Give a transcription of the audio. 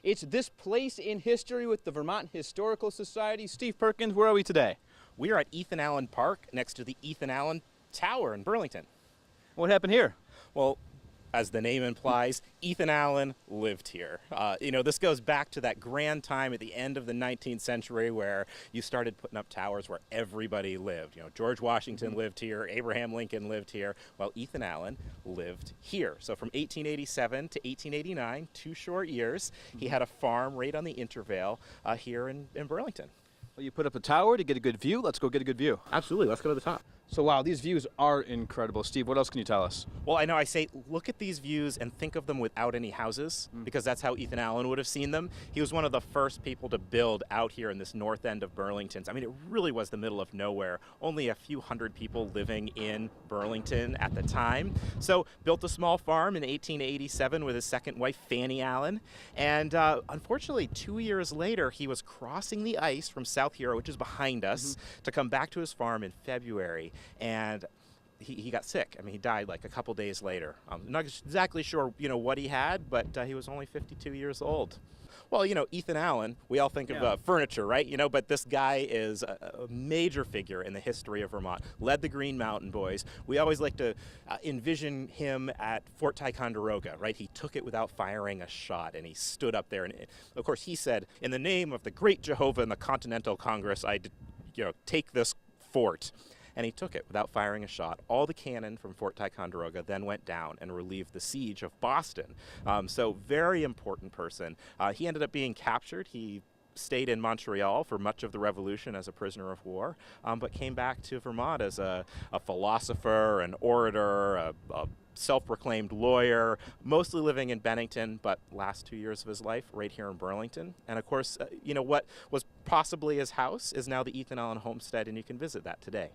It's this place in history with the Vermont Historical Society. Steve Perkins, where are we today? We are at Ethan Allen Park next to the Ethan Allen Tower in Burlington. What happened here? Well, as the name implies, Ethan Allen lived here. This goes back to that grand time at the end of the 19th century where you started putting up towers where everybody lived. George Washington lived here, Abraham Lincoln lived here. Well, Ethan Allen lived here. So from 1887 to 1889, 2 short years, he had a farm right on the Intervale here in Burlington. Well, you put up a tower to get a good view. Let's go get a good view. Absolutely. Let's go to the top. So, wow, these views are incredible. Steve, what else can you tell us? Well, I know I say look at these views and think of them without any houses, because that's how Ethan Allen would have seen them. He was one of the first people to build out here in this north end of Burlington. I mean, it really was the middle of nowhere. Only a few hundred people living in Burlington at the time. So built a small farm in 1887 with his second wife, Fanny Allen. And unfortunately, 2 years later, he was crossing the ice from South Hero, which is behind us, to come back to his farm in February. And he got sick. I mean, he died like a couple days later. I'm not exactly sure, what he had, but he was only 52 years old. Well, Ethan Allen, we all think of furniture, right? But this guy is a major figure in the history of Vermont. Led the Green Mountain Boys. We always like to envision him at Fort Ticonderoga, right? He took it without firing a shot, and he stood up there. And of course, he said, "In the name of the great Jehovah and the Continental Congress, I take this fort." And he took it without firing a shot. All the cannon from Fort Ticonderoga then went down and relieved the siege of Boston. So very important person. He ended up being captured. He stayed in Montreal for much of the Revolution as a prisoner of war, but came back to Vermont as a philosopher, an orator, a self-proclaimed lawyer, mostly living in Bennington, but last 2 years of his life right here in Burlington. And of course, what was possibly his house is now the Ethan Allen Homestead, and you can visit that today.